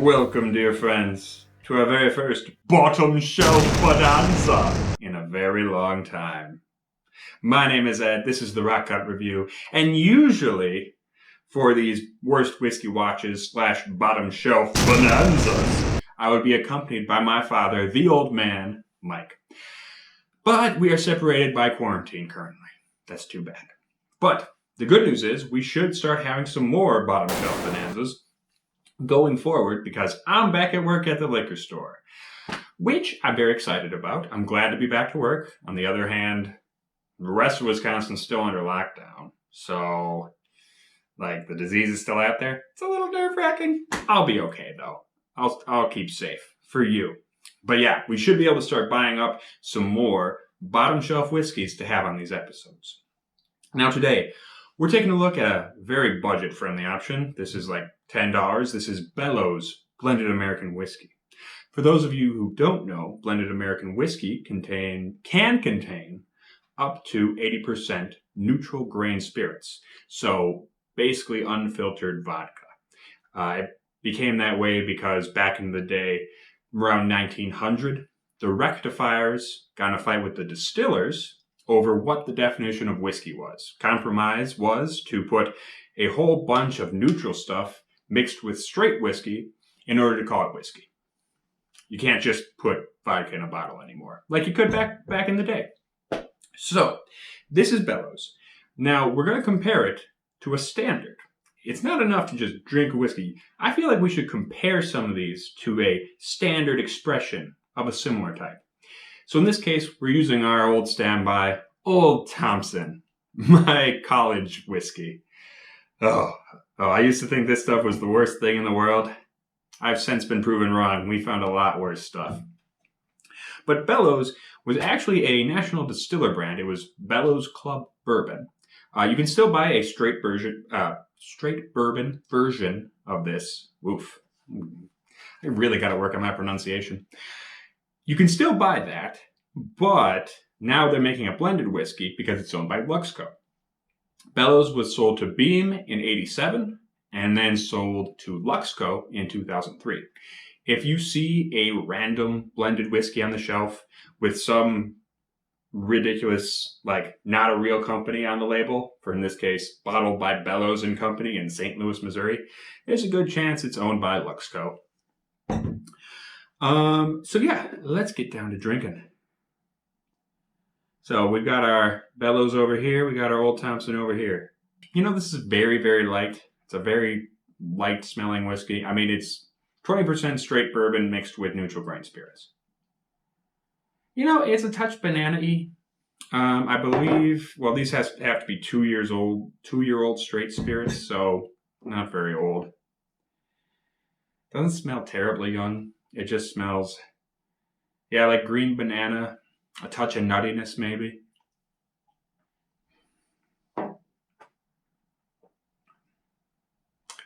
Welcome, dear friends, to our very first Bottom Shelf Bonanza in a very long time. My name is Ed, this is the Rock Cut Review, and usually for these worst whiskey watches / bottom shelf bonanzas, I would be accompanied by my father, the old man, Mike. But we are separated by quarantine currently. That's too bad. But the good news is we should start having some more bottom shelf bonanzas going forward because I'm back at work at the liquor store, which I'm very excited about. I'm glad to be back to work. On the other hand, the rest of Wisconsin's still under lockdown. So, the disease is still out there. It's a little nerve-wracking. I'll be okay, though. I'll keep safe for you. But yeah, we should be able to start buying up some more bottom shelf whiskeys to have on these episodes. Now today, we're taking a look at a very budget-friendly option. This is like $10. This is Bellows Blended American Whiskey. For those of you who don't know, blended American whiskey can contain up to 80% neutral grain spirits. So basically unfiltered vodka. It became that way because back in the day, around 1900, the rectifiers got in a fight with the distillers over what the definition of whiskey was. Compromise was to put a whole bunch of neutral stuff mixed with straight whiskey in order to call it whiskey. You can't just put vodka in a bottle anymore, like you could back in the day. So, this is Bellows. Now, we're going to compare it to a standard. It's not enough to just drink whiskey. I feel like we should compare some of these to a standard expression of a similar type. So in this case, we're using our old standby, Old Thompson, my college whiskey. Oh, I used to think this stuff was the worst thing in the world. I've since been proven wrong. We found a lot worse stuff. But Bellows was actually a national distiller brand. It was Bellows Club Bourbon. You can still buy a straight bourbon version of this. Oof. I really got to work on my pronunciation. You can still buy that, but now they're making a blended whiskey because it's owned by Luxco. Bellows was sold to Beam in '87 and then sold to Luxco in 2003. If you see a random blended whiskey on the shelf with some ridiculous, not a real company on the label, for in this case, bottled by Bellows and Company in St. Louis, Missouri, there's a good chance it's owned by Luxco. So yeah, let's get down to drinking. So we've got our Bellows over here. We got our Old Thompson over here. This is very, very light. It's a very light smelling whiskey. I mean, it's 20% straight bourbon mixed with neutral grain spirits. It's a touch banana-y. I believe, these have to be 2 years old, 2-year-old straight spirits, so not very old. Doesn't smell terribly young. It just smells, like green banana, a touch of nuttiness maybe.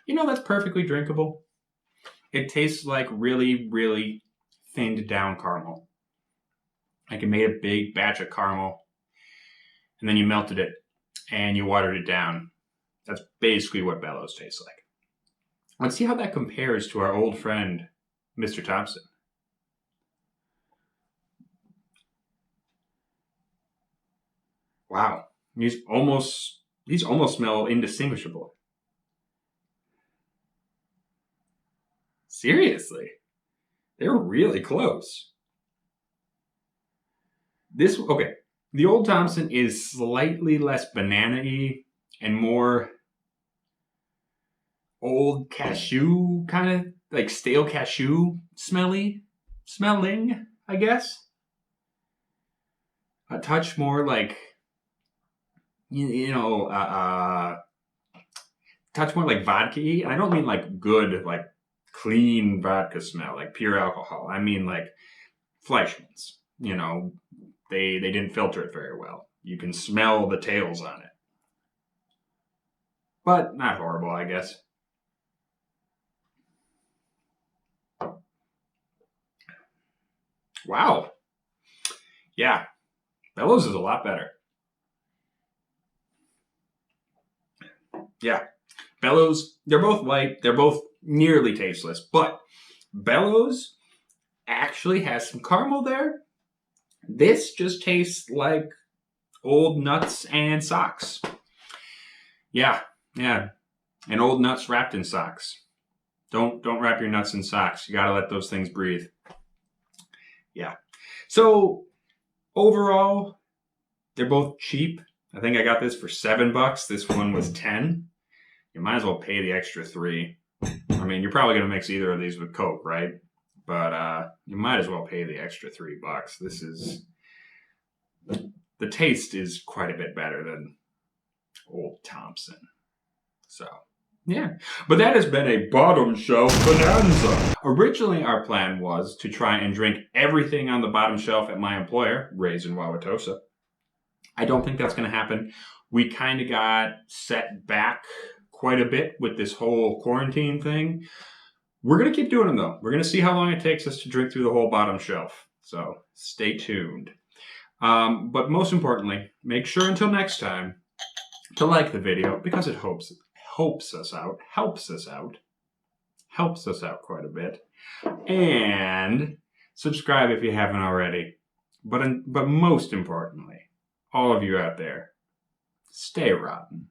That's perfectly drinkable. It tastes like really, really thinned down caramel. Like you made a big batch of caramel, and then you melted it, and you watered it down. That's basically what Bellows tastes like. Let's see how that compares to our old friend, Mr. Thompson. Wow, these almost smell indistinguishable. Seriously, they're really close. The Old Thompson is slightly less banana-y and more old cashew, kind of like stale cashew smelling, I guess. A touch more like, touch more like vodka-y. And I don't mean like good, like clean vodka smell, like pure alcohol. I mean like Fleischmann's. They didn't filter it very well. You can smell the tails on it. But not horrible, I guess. Wow. Yeah. Bellows is a lot better. Yeah. Bellows, they're both light. They're both nearly tasteless. But Bellows actually has some caramel there. This just tastes like old nuts and socks. Yeah. And old nuts wrapped in socks. Don't wrap your nuts in socks. You gotta let those things breathe. Yeah. So overall, they're both cheap. I think I got this for $7. This one was 10. You might as well pay the extra $3. I mean, you're probably gonna mix either of these with Coke, right? But you might as well pay the extra $3. This is, the taste is quite a bit better than Old Thompson. So, yeah. But that has been a Bottom Shelf Bonanza. Originally, our plan was to try and drink everything on the bottom shelf at my employer, Raisin Wauwatosa. I don't think that's going to happen. We kind of got set back quite a bit with this whole quarantine thing. We're going to keep doing them, though. We're going to see how long it takes us to drink through the whole bottom shelf. So stay tuned. But most importantly, make sure until next time to like the video because it helps us out quite a bit. And subscribe if you haven't already. But most importantly, all of you out there, stay rotten.